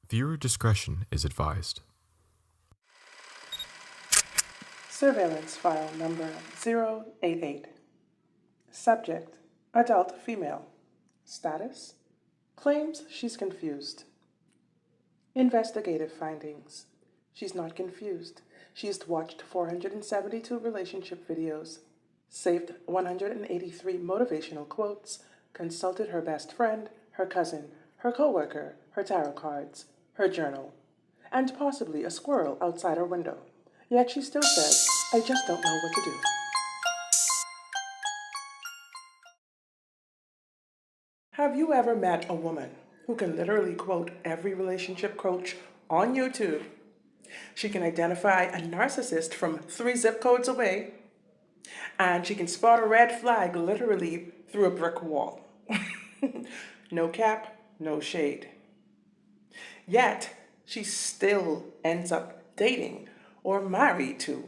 Viewer discretion is advised. Surveillance file number 088. Subject, adult female. Status, claims she's confused. Investigative findings. She's not confused. She's watched 472 relationship videos, saved 183 motivational quotes, consulted her best friend, her cousin, her coworker, her tarot cards, her journal, and possibly a squirrel outside her window. Yet she still says, I just don't know what to do. Have you ever met a woman who can literally quote every relationship coach on YouTube? She can identify a narcissist from 3 zip codes away, and she can spot a red flag literally through a brick wall. No cap, no shade. Yet, she still ends up dating or married to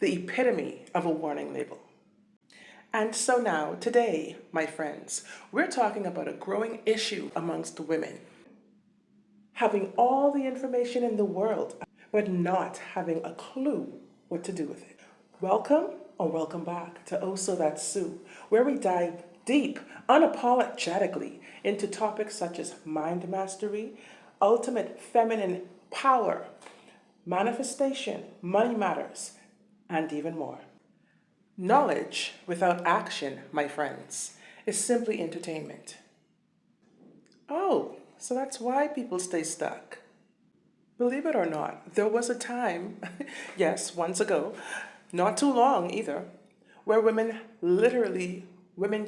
the epitome of a warning label. And so now, today, my friends, we're talking about a growing issue amongst women. Having all the information in the world, but not having a clue what to do with it. Welcome or welcome back to Oh So That's Sue, where we dive deep, unapologetically, into topics such as mind mastery, ultimate feminine power, manifestation, money matters, and even more. Knowledge without action, my friends, is simply entertainment. Oh, so that's why people stay stuck. Believe it or not, there was a time, yes, once ago, not too long either, where women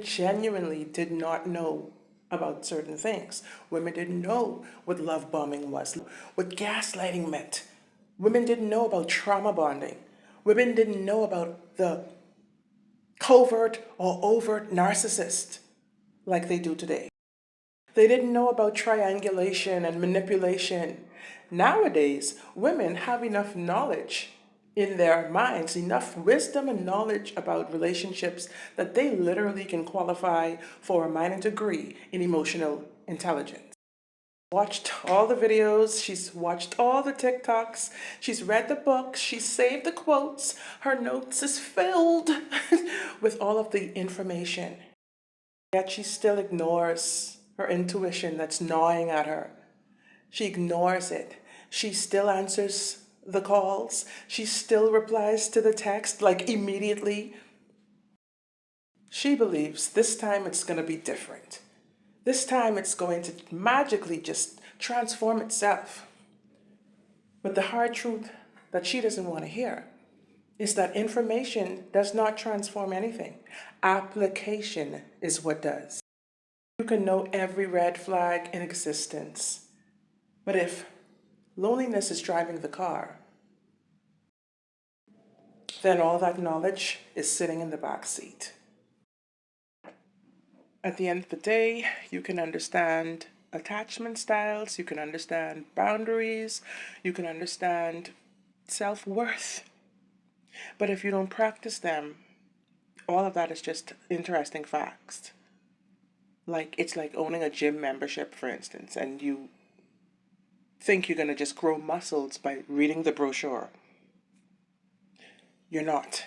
genuinely did not know about certain things. Women didn't know what love bombing was, what gaslighting meant. Women didn't know about trauma bonding. Women didn't know about the covert or overt narcissist like they do today. They didn't know about triangulation and manipulation. Nowadays, women have enough knowledge in their minds, enough wisdom and knowledge about relationships that they literally can qualify for a minor degree in emotional intelligence. Watched all the videos, she's watched all the TikToks, she's read the books, she's saved the quotes, her notes is filled with all of the information. Yet she still ignores her intuition that's gnawing at her. She ignores it. She still answers the calls. She still replies to the text like immediately. She believes this time it's going to be different. This time it's going to magically just transform itself. But the hard truth that she doesn't want to hear is that information does not transform anything. Application is what does. You can know every red flag in existence, but if loneliness is driving the car, then all that knowledge is sitting in the back seat. At the end of the day, you can understand attachment styles, you can understand boundaries, you can understand self-worth. But if you don't practice them, all of that is just interesting facts. Like, it's like owning a gym membership, for instance, and you think you're going to just grow muscles by reading the brochure. You're not.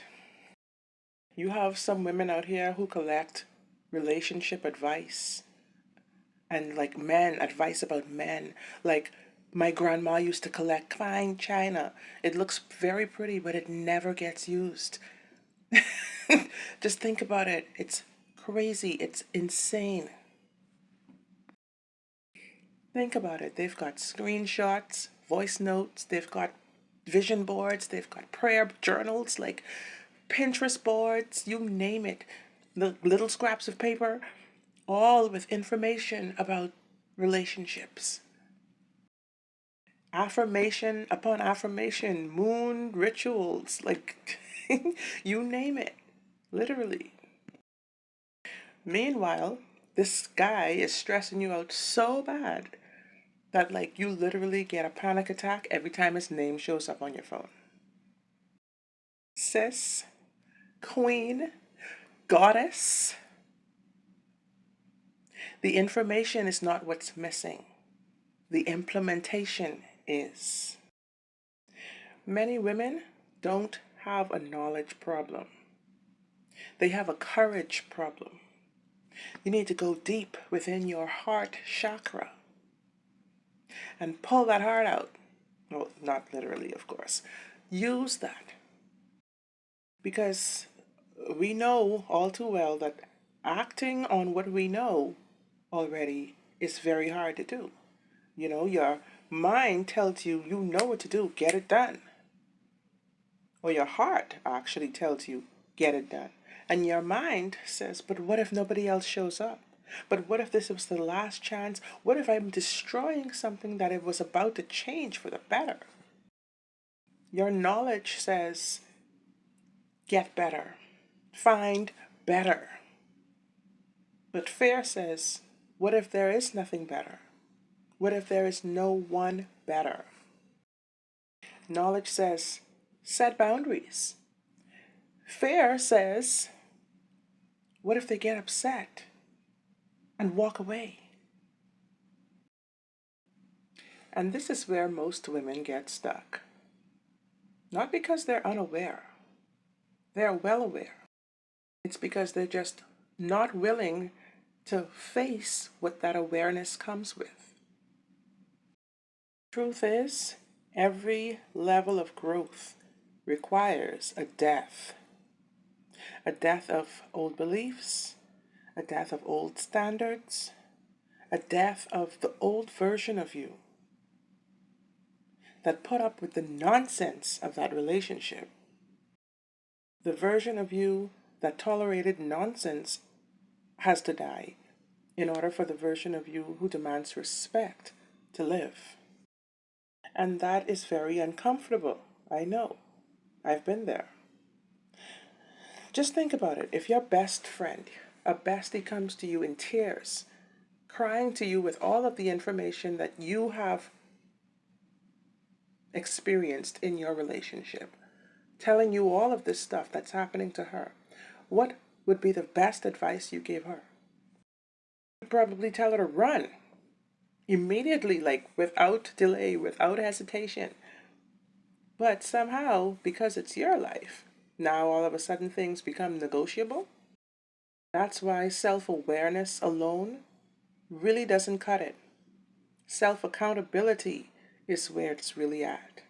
You have some women out here who collect relationship advice and like men, advice about men. Like my grandma used to collect fine china. It looks very pretty, but it never gets used. Just think about it. It's crazy. It's insane. Think about it. They've got screenshots, voice notes, they've got vision boards, they've got prayer journals, like Pinterest boards, you name it. The little scraps of paper, all with information about relationships. Affirmation upon affirmation, moon rituals, like you name it, literally. Meanwhile, this guy is stressing you out so bad that like you literally get a panic attack every time his name shows up on your phone. Sis, queen, goddess, the information is not what's missing. the implementation is. Many women don't have a knowledge problem. They have a courage problem. You need to go deep within your heart chakra and pull that heart out. Well, not literally, of course. Use that. Because we know all too well that acting on what we know already is very hard to do. You know, your mind tells you you know what to do, get it done. Or your heart actually tells you, get it done. And your mind says, but what if nobody else shows up? But what if this was the last chance? What if I'm destroying something that it was about to change for the better? Your knowledge says, get better, find better. But fear says, what if there is nothing better? What if there is no one better? Knowledge says, set boundaries. Fear says, what if they get upset and walk away? And this is where most women get stuck. Not because they're unaware, they're well aware. It's because they're just not willing to face what that awareness comes with. Truth is, every level of growth requires a death of old beliefs, a death of old standards, a death of the old version of you that put up with the nonsense of that relationship. The version of you that tolerated nonsense has to die in order for the version of you who demands respect to live. And that is very uncomfortable. I know. I've been there. Just think about it. If your best friend, a bestie, comes to you in tears, crying to you with all of the information that you have experienced in your relationship, telling you all of this stuff that's happening to her, what would be the best advice you gave her? You'd probably tell her to run immediately, like without delay, without hesitation. But somehow, because it's your life, now all of a sudden things become negotiable. That's why self-awareness alone really doesn't cut it. Self-accountability is where it's really at.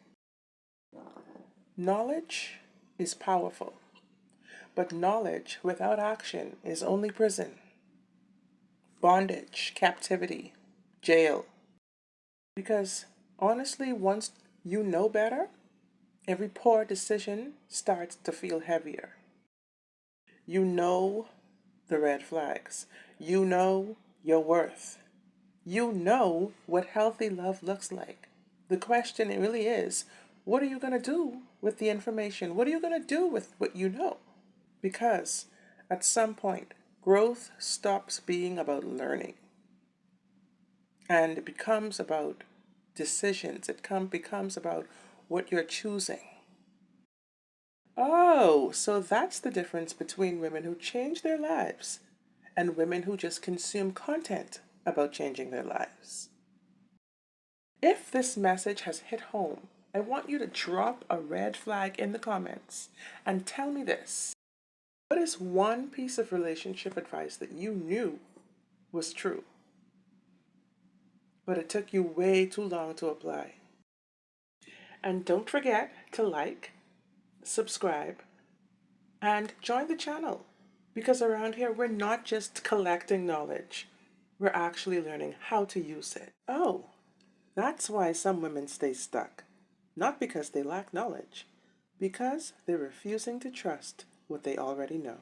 Knowledge is powerful, but knowledge without action is only prison, bondage, captivity, jail. Because honestly, once you know better, every poor decision starts to feel heavier. You know the red flags. You know your worth. You know what healthy love looks like. The question really is, what are you going to do with the information? What are you going to do with what you know? Because at some point, growth stops being about learning and it becomes about decisions. It becomes about what you're choosing. Oh, so that's the difference between women who change their lives and women who just consume content about changing their lives. If this message has hit home, I want you to drop a red flag in the comments and tell me this. What is one piece of relationship advice that you knew was true, but it took you way too long to apply? And don't forget to like, subscribe, and join the channel. Because around here, we're not just collecting knowledge. We're actually learning how to use it. Oh, that's why some women stay stuck. Not because they lack knowledge, because they're refusing to trust what they already know.